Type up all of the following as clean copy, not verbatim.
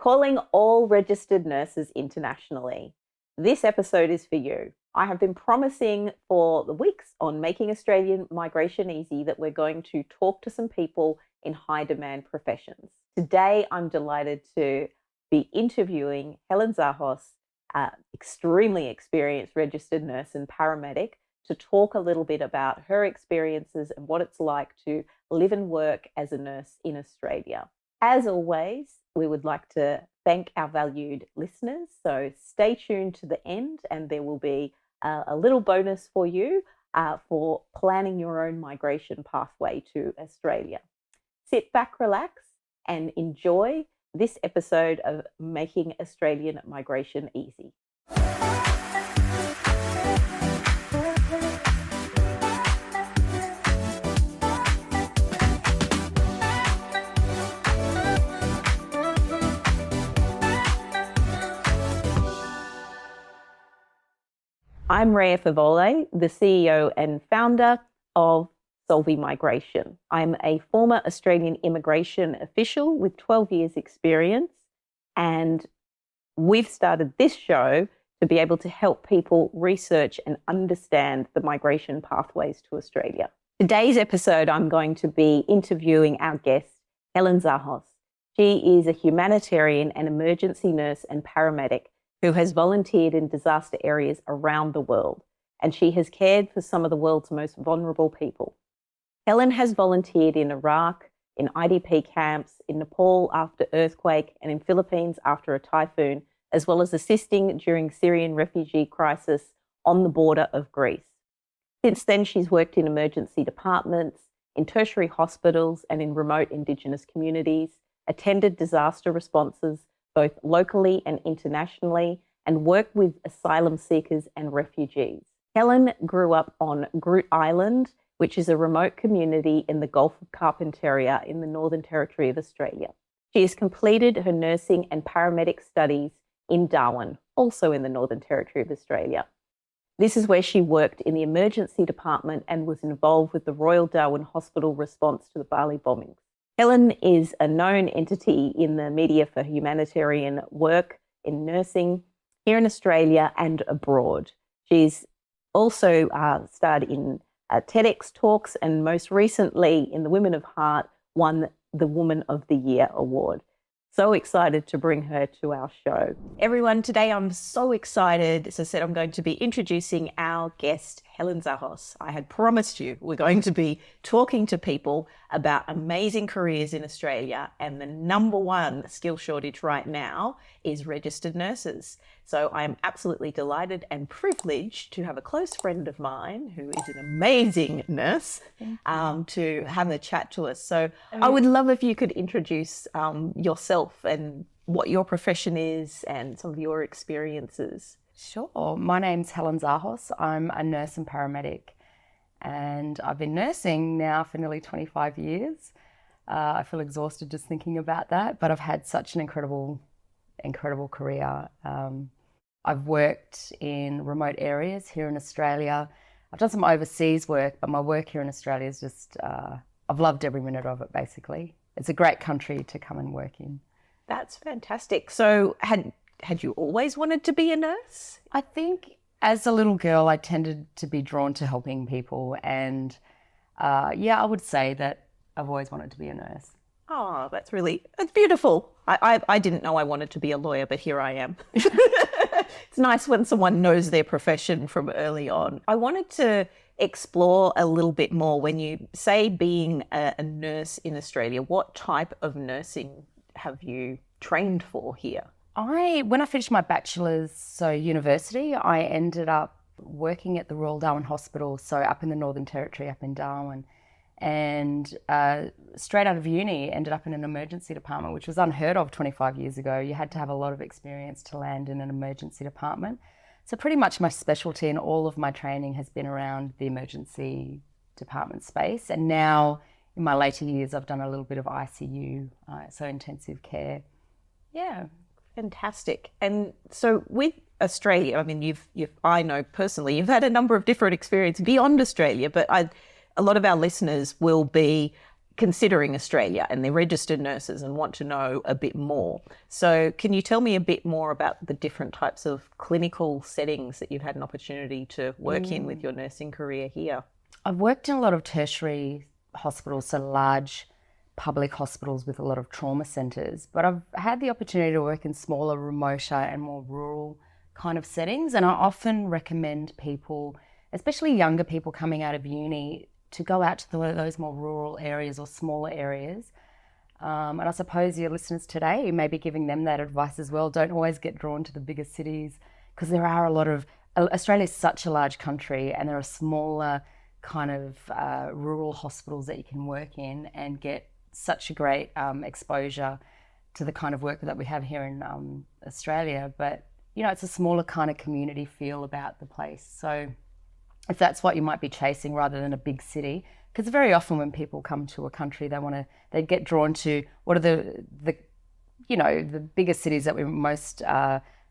calling all registered nurses internationally. This episode is for you. I have been promising for the weeks on Making Australian Migration Easy that we're going to talk to some people in high demand professions. Today, I'm delighted to be interviewing Helen Zahos, extremely experienced registered nurse and paramedic, to talk a little bit about her experiences and what it's like to live and work as a nurse in Australia. As always, we would like to thank our valued listeners. So stay tuned to the end and there will be a little bonus for you for planning your own migration pathway to Australia. Sit back, relax, and enjoy this episode of Making Australian Migration Easy. I'm Rhea Fawole, the CEO and founder of SOLVi Migration. I'm a former Australian immigration official with 12 years experience, and we've started this show to be able to help people research and understand the migration pathways to Australia. Today's episode, I'm going to be interviewing our guest, Helen Zahos. She is a humanitarian and emergency nurse and paramedic who has volunteered in disaster areas around the world, and she has cared for some of the world's most vulnerable people. Helen has volunteered in Iraq, in IDP camps, in Nepal after earthquake, and in Philippines after a typhoon, as well as assisting during Syrian refugee crisis on the border of Greece. Since then, she's worked in emergency departments, in tertiary hospitals, and in remote Indigenous communities, attended disaster responses both locally and internationally, and worked with asylum seekers and refugees. Helen grew up on Groote Island, which is a remote community in the Gulf of Carpentaria in the Northern Territory of Australia. She has completed her nursing and paramedic studies in Darwin, also in the Northern Territory of Australia. This is where she worked in the emergency department and was involved with the Royal Darwin Hospital response to the Bali bombings. Helen is a known entity in the media for humanitarian work in nursing here in Australia and abroad. She's also starred in TEDx talks and most recently in the Women of Heart won the Woman of the Year award. So excited to bring her to our show. Everyone, today I'm so excited. As I said, I'm going to be introducing our guest, Helen Zahos. I had promised you we're going to be talking to people about amazing careers in Australia, and the number one skill shortage right now is registered nurses. So I am absolutely delighted and privileged to have a close friend of mine who is an amazing nurse to have a chat to us. So I would love if you could introduce yourself and what your profession is and some of your experiences. Sure. My name's Helen Zahos. I'm a nurse and paramedic, and I've been nursing now for nearly 25 years. I feel exhausted just thinking about that, but I've had such an incredible career. I've worked in remote areas here in Australia. I've done some overseas work, but my work here in Australia is just, I've loved every minute of it, basically. It's a great country to come and work in. That's fantastic. So had you always wanted to be a nurse? I think as a little girl, I tended to be drawn to helping people. And I would say that I've always wanted to be a nurse. Oh, that's beautiful. I didn't know I wanted to be a lawyer, but here I am. It's nice when someone knows their profession from early on. I wanted to explore a little bit more when you say being a nurse in Australia. What type of nursing have you trained for here? When I finished my bachelor's, so university, I ended up working at the Royal Darwin Hospital, so up in the Northern Territory, up in Darwin. And straight out of uni, ended up in an emergency department, which was unheard of 25 years ago. You had to have a lot of experience to land in an emergency department. So pretty much my specialty and all of my training has been around the emergency department space. And now in my later years, I've done a little bit of ICU, so intensive care. Yeah. Fantastic. And so with Australia, I mean, I know personally, you've had a number of different experiences beyond Australia, but a lot of our listeners will be considering Australia, and they're registered nurses and want to know a bit more. So can you tell me a bit more about the different types of clinical settings that you've had an opportunity to work in with your nursing career here? I've worked in a lot of tertiary hospitals, so large public hospitals with a lot of trauma centres, but I've had the opportunity to work in smaller, remoter and more rural kind of settings. And I often recommend people, especially younger people coming out of uni, to go out to those more rural areas or smaller areas. And I suppose your listeners today, you may be giving them that advice as well. Don't always get drawn to the bigger cities, because there are a lot of, Australia is such a large country, and there are smaller kind of rural hospitals that you can work in and get such a great exposure to the kind of work that we have here in Australia. But, you know, it's a smaller kind of community feel about the place. So if that's what you might be chasing rather than a big city, because very often when people come to a country, they get drawn to what are the you know, the bigger cities that we most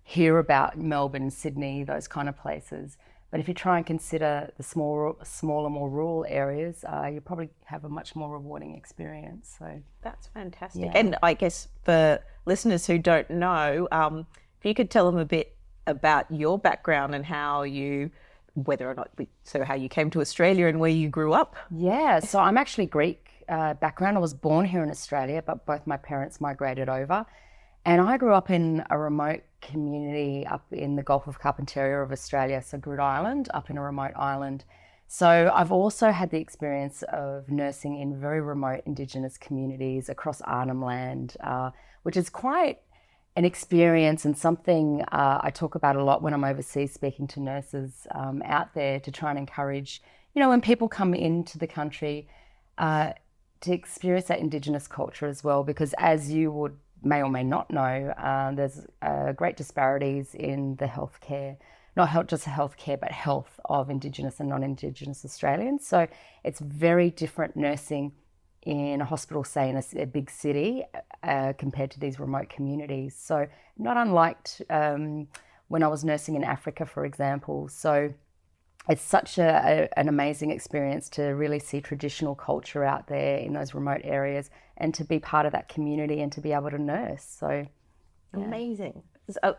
hear about, Melbourne, Sydney, those kind of places. But if you try and consider the smaller, more rural areas, you probably have a much more rewarding experience. So that's fantastic. Yeah. And I guess for listeners who don't know, if you could tell them a bit about your background and how you, whether or not, so how you came to Australia and where you grew up. Yeah, so I'm actually Greek background. I was born here in Australia, but both my parents migrated over. And I grew up in a remote community up in the Gulf of Carpentaria of Australia, so Good Island, up in a remote island. So I've also had the experience of nursing in very remote Indigenous communities across Arnhem Land, which is quite an experience and something I talk about a lot when I'm overseas speaking to nurses out there, to try and encourage, you know, when people come into the country, to experience that Indigenous culture as well, because as you may or may not know, there's great disparities in the healthcare, not just healthcare, but health of Indigenous and non-Indigenous Australians. So it's very different nursing in a hospital, say in a big city, compared to these remote communities. So not unlike when I was nursing in Africa, for example. So it's such an amazing experience to really see traditional culture out there in those remote areas and to be part of that community and to be able to nurse. So yeah. Amazing.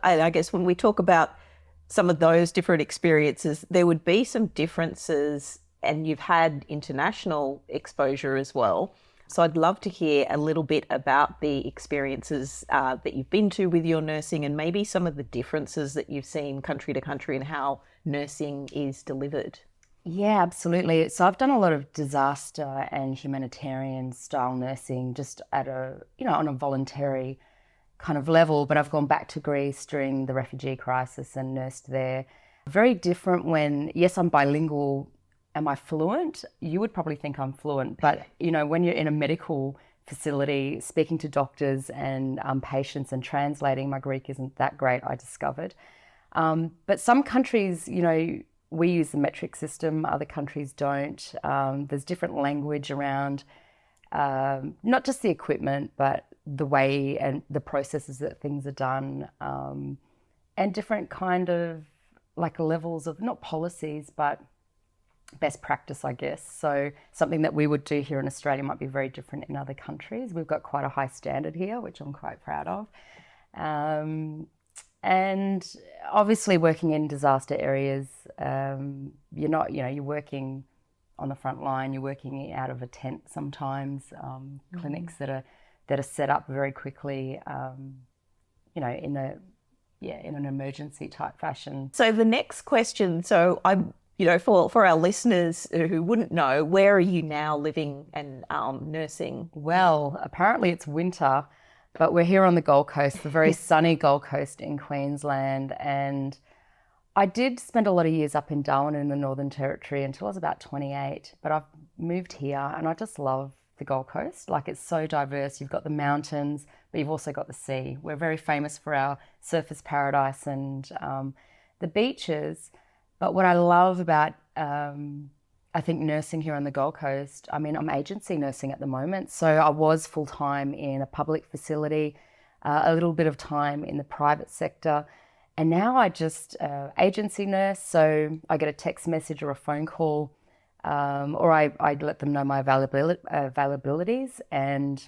I guess when we talk about some of those different experiences, there would be some differences, and you've had international exposure as well. So I'd love to hear a little bit about the experiences that you've been to with your nursing, and maybe some of the differences that you've seen country to country and how nursing is delivered. Yeah, absolutely. So I've done a lot of disaster and humanitarian style nursing just at on a voluntary kind of level, but I've gone back to Greece during the refugee crisis and nursed there. Very different when, yes, I'm bilingual. Am I fluent? You would probably think I'm fluent, but you know, when you're in a medical facility speaking to doctors and patients and translating, my Greek isn't that great, I discovered. But some countries, you know, we use the metric system, other countries don't. There's different language around not just the equipment, but the way and the processes that things are done, and different kind of like levels of, not policies, but best practice, I guess. So something that we would do here in Australia might be very different in other countries. We've got quite a high standard here, which I'm quite proud of. And obviously working in disaster areas, you're working on the front line, you're working out of a tent sometimes, clinics that are set up very quickly, in an emergency type fashion. So the next question, for our listeners who wouldn't know, where are you now living and nursing? Well, apparently it's winter, but we're here on the Gold Coast, the very sunny Gold Coast in Queensland. And I did spend a lot of years up in Darwin in the Northern Territory until I was about 28, but I've moved here and I just love the Gold Coast. Like, it's so diverse. You've got the mountains, but you've also got the sea. We're very famous for our surfers' paradise and the beaches. But what I love about, I think, nursing here on the Gold Coast, I mean, I'm agency nursing at the moment. So I was full-time in a public facility, a little bit of time in the private sector. And now I just agency nurse. So I get a text message or a phone call or I let them know my availabilities and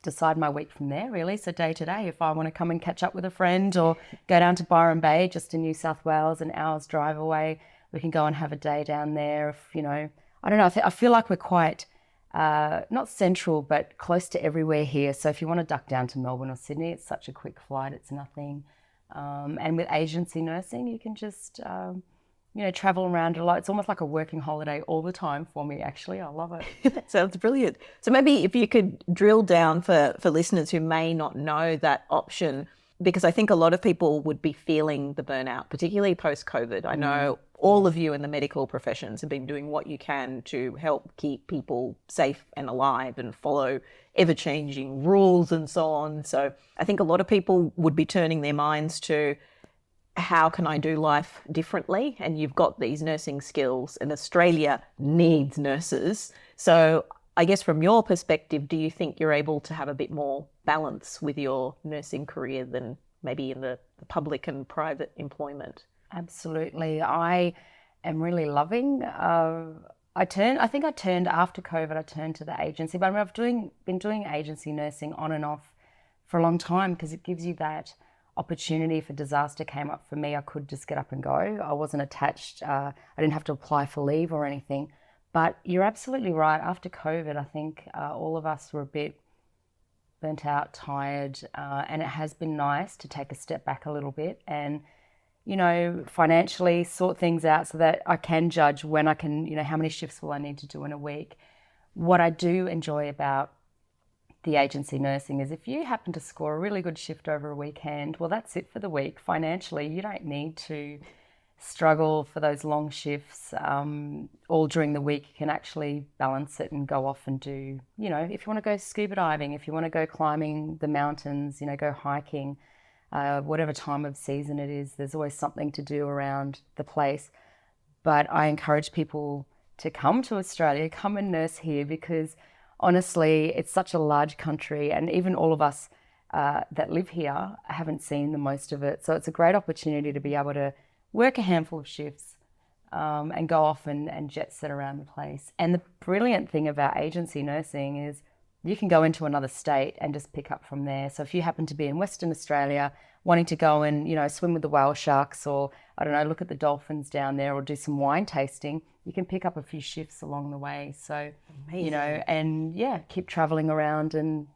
decide my week from there, really. So day to day, if I want to come and catch up with a friend or go down to Byron Bay, just in New South Wales, an hour's drive away, we can go and have a day down there. If, you know, I don't know, I feel like we're quite, not central, but close to everywhere here. So if you want to duck down to Melbourne or Sydney, it's such a quick flight, it's nothing. And with agency nursing, you can just, you know, travel around a lot. It's almost like a working holiday all the time for me, actually. I love it. That sounds brilliant. So maybe if you could drill down for listeners who may not know that option, because I think a lot of people would be feeling the burnout, particularly post-COVID. I know all of you in the medical professions have been doing what you can to help keep people safe and alive and follow ever-changing rules and so on. So I think a lot of people would be turning their minds to, how can I do life differently? And you've got these nursing skills, and Australia needs nurses. So I guess from your perspective, do you think you're able to have a bit more balance with your nursing career than maybe in the public and private employment? Absolutely. I am really loving, I think I turned after COVID, I turned to the agency, but I've been doing agency nursing on and off for a long time, because it gives you that opportunity. If a disaster came up for me, I could just get up and go. I wasn't attached. I didn't have to apply for leave or anything. But you're absolutely right. After COVID, I think all of us were a bit burnt out, tired, and it has been nice to take a step back a little bit and, you know, financially sort things out so that I can judge when I can, you know, how many shifts will I need to do in a week. What I do enjoy about the agency nursing is if you happen to score a really good shift over a weekend, well, that's it for the week. Financially, you don't need to struggle for those long shifts all during the week. You can actually balance it and go off and do, you know, if you want to go scuba diving, if you want to go climbing the mountains, you know, go hiking, whatever time of season it is, there's always something to do around the place. But I encourage people to come to Australia, come and nurse here, because honestly, it's such a large country, and even all of us that live here haven't seen the most of it. So it's a great opportunity to be able to work a handful of shifts and go off and jet set around the place. And the brilliant thing about agency nursing is you can go into another state and just pick up from there. So if you happen to be in Western Australia, wanting to go and, you know, swim with the whale sharks, or, I don't know, look at the dolphins down there, or do some wine tasting, you can pick up a few shifts along the way. So, amazing. You know, and yeah, keep traveling around and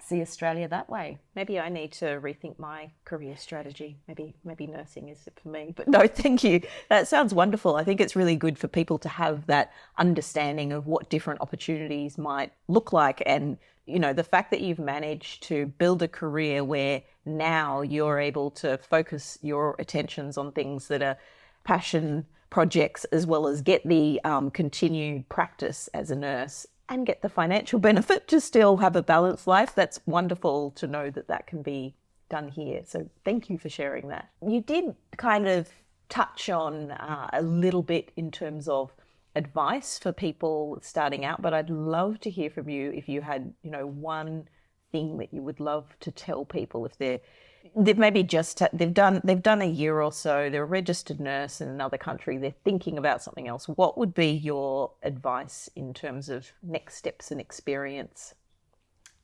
see Australia that way. Maybe I need to rethink my career strategy. Maybe nursing is it for me. But no, thank you. That sounds wonderful. I think it's really good for people to have that understanding of what different opportunities might look like. And, you know, the fact that you've managed to build a career where now you're able to focus your attentions on things that are passion projects, as well as get the continued practice as a nurse and get the financial benefit to still have a balanced life. That's wonderful to know that that can be done here. So thank you for sharing that. You did kind of touch on a little bit in terms of advice for people starting out, but I'd love to hear from you if you had, you know, one thing that you would love to tell people if they've maybe just they've done a year or so, they're a registered nurse in another country, they're thinking about something else. What would be your advice in terms of next steps and experience?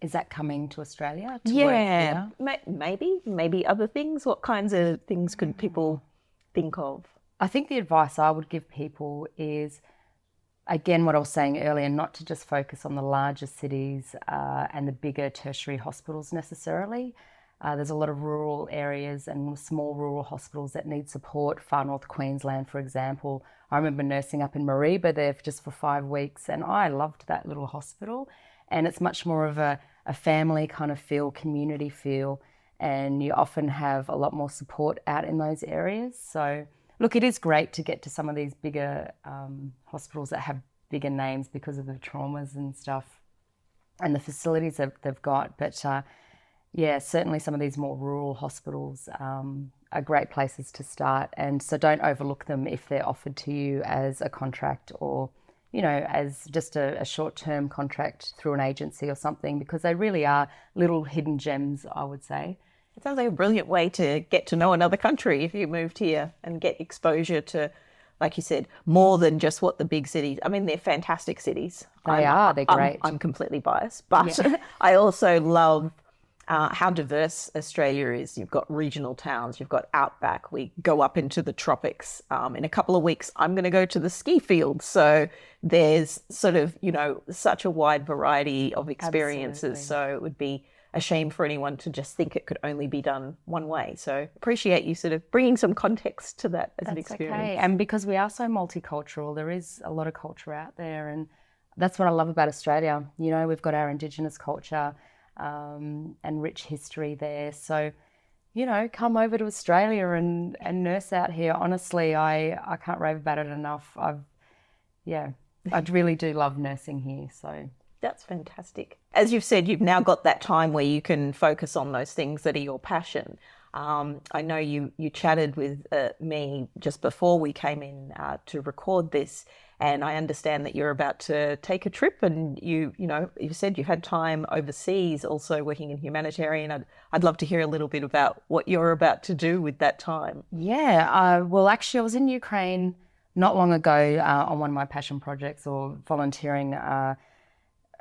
Is that coming to Australia to work here? Maybe other things. What kinds of things could people think of? I think the advice I would give people is, again, what I was saying earlier, not to just focus on the larger cities and the bigger tertiary hospitals necessarily. There's a lot of rural areas and small rural hospitals that need support. Far North Queensland, for example. I remember nursing up in Mareeba there just for 5 weeks, and I loved that little hospital. And it's much more of a family kind of feel, community feel, and you often have a lot more support out in those areas. So look, it is great to get to some of these bigger hospitals that have bigger names because of the traumas and stuff and the facilities that they've got. But yeah, certainly some of these more rural hospitals are great places to start. And so don't overlook them if they're offered to you as a contract or, you know, as just a short-term contract through an agency or something, because they really are little hidden gems, I would say. It sounds like a brilliant way to get to know another country if you moved here and get exposure to like you said, more than just what the big cities. I mean, they're fantastic cities. They're great. I'm completely biased, but I also love how diverse Australia is. You've got regional towns, you've got outback. We go up into the tropics. In a couple of weeks, I'm going to go to the ski fields. So there's sort of, such a wide variety of experiences. Absolutely. So it would be a shame for anyone to just think it could only be done one way. So appreciate you sort of bringing some context to that as an experience. Okay. And because we are so multicultural, there is a lot of culture out there. And that's what I love about Australia. We've got our Indigenous culture and rich history there. So, come over to Australia and nurse out here. Honestly, I can't rave about it enough. I really do love nursing here. So that's fantastic. As you've said, you've now got that time where you can focus on those things that are your passion. I know you chatted with me just before we came in to record this, and I understand that you're about to take a trip, and you said you've had time overseas also working in humanitarian. I'd love to hear a little bit about what you're about to do with that time. Yeah, well, actually, I was in Ukraine not long ago on one of my passion projects or volunteering,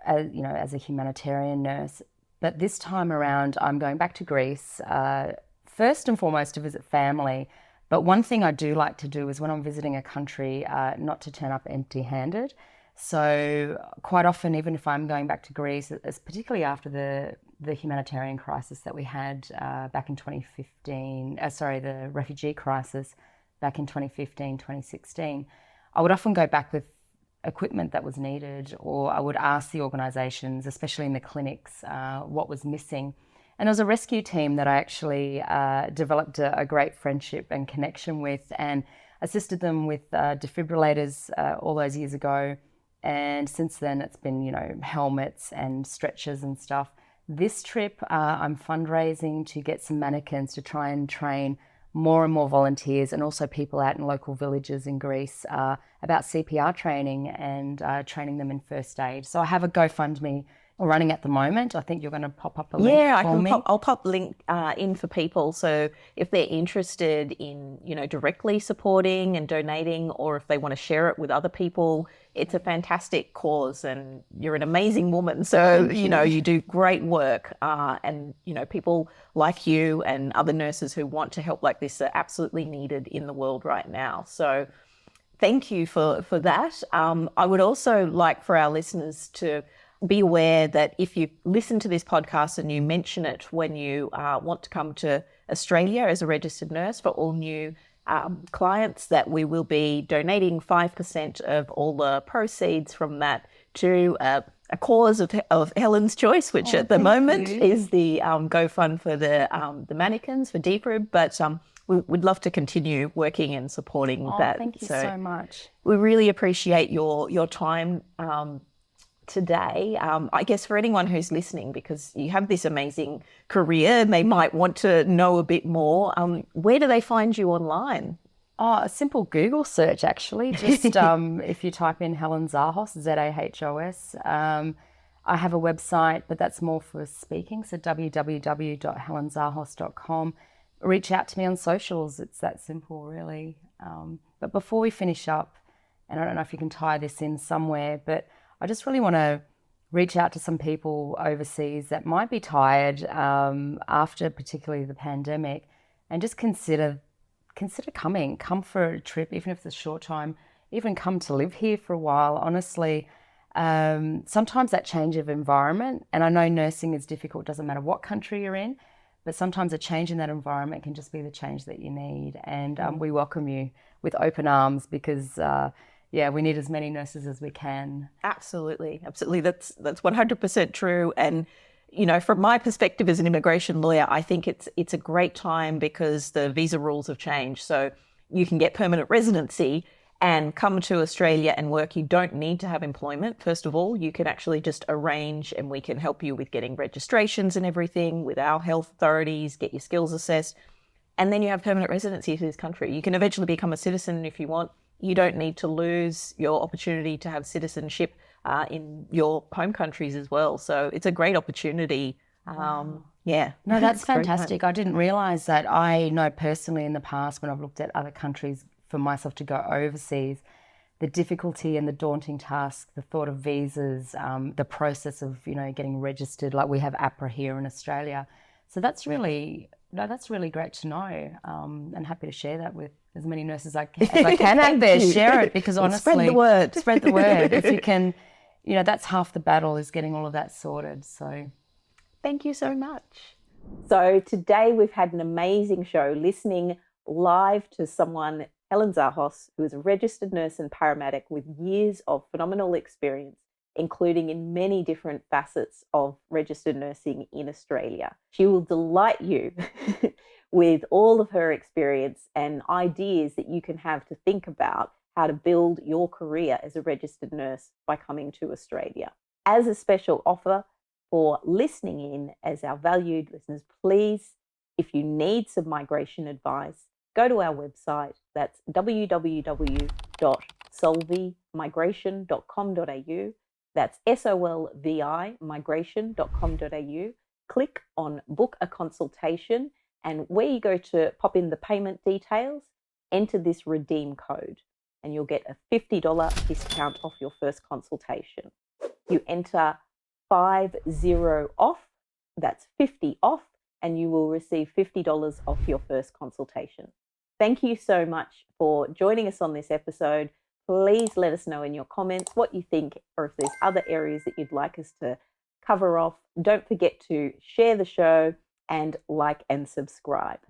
as a humanitarian nurse. But this time around, I'm going back to Greece, first and foremost to visit family. But one thing I do like to do is when I'm visiting a country, not to turn up empty-handed. So quite often, even if I'm going back to Greece, it's particularly after the humanitarian crisis that we had back in 2015, the refugee crisis back in 2015, 2016, I would often go back with equipment that was needed, or I would ask the organisations, especially in the clinics, what was missing. And there was a rescue team that I actually developed a great friendship and connection with, and assisted them with defibrillators all those years ago. And since then, it's been, helmets and stretchers and stuff. This trip, I'm fundraising to get some mannequins to try and train more and more volunteers and also people out in local villages in Greece about CPR training and training them in first aid. So I have a GoFundMe running at the moment. I think you're going to pop up a link for me. I'll pop link in for people. So if they're interested in, directly supporting and donating, or if they want to share it with other people, it's a fantastic cause, and you're an amazing woman. So, you do great work. And, people like you and other nurses who want to help like this are absolutely needed in the world right now. So thank you for that. I would also like for our listeners to be aware that if you listen to this podcast and you mention it when you want to come to Australia as a registered nurse, for all new clients, that we will be donating 5% of all the proceeds from that to a cause of Helen's choice, which at the moment is the GoFund for the mannequins for defib, but we'd love to continue working and supporting that. Thank you so much. We really appreciate your time today. I guess for anyone who's listening, because you have this amazing career and they might want to know a bit more, where do they find you online? A simple Google search, actually. Just if you type in Helen Zahos, Zahos. I have a website, but that's more for speaking, so www.helenzahos.com. Reach out to me on socials. It's that simple, really. But before we finish up, and I don't know if you can tie this in somewhere, but I just really want to reach out to some people overseas that might be tired after particularly the pandemic, and just consider coming. Come for a trip, even if it's a short time, even come to live here for a while. Honestly, sometimes that change of environment, and I know nursing is difficult, doesn't matter what country you're in, but sometimes a change in that environment can just be the change that you need. And we welcome you with open arms, because we need as many nurses as we can. Absolutely. That's 100% true. And, from my perspective as an immigration lawyer, I think it's a great time because the visa rules have changed. So you can get permanent residency and come to Australia and work. You don't need to have employment. First of all, you can actually just arrange, and we can help you with getting registrations and everything with our health authorities, get your skills assessed. And then you have permanent residency to this country. You can eventually become a citizen if you want. You don't need to lose your opportunity to have citizenship in your home countries as well. So it's a great opportunity. No, that's fantastic. I didn't realise that. I know personally in the past when I've looked at other countries for myself to go overseas, the difficulty and the daunting task, the thought of visas, the process of, getting registered, like we have APRA here in Australia. So that's really great to know, and happy to share that with as many nurses as I can out there. Share it, because honestly, spread the word. Spread the word. If you can, that's half the battle, is getting all of that sorted. So thank you so much. So today we've had an amazing show, listening live to someone, Helen Zahos, who is a registered nurse and paramedic with years of phenomenal experience, including in many different facets of registered nursing in Australia. She will delight you with all of her experience and ideas that you can have to think about how to build your career as a registered nurse by coming to Australia. As a special offer for listening in as our valued listeners, please, if you need some migration advice, go to our website. That's www.solvimigration.com.au. That's SOLVi migration.com.au. Click on book a consultation, and where you go to pop in the payment details, enter this redeem code and you'll get a $50 discount off your first consultation. You enter 50 off, that's 50 off, and you will receive $50 off your first consultation. Thank you so much for joining us on this episode. Please let us know in your comments what you think, or if there's other areas that you'd like us to cover off. Don't forget to share the show and like and subscribe.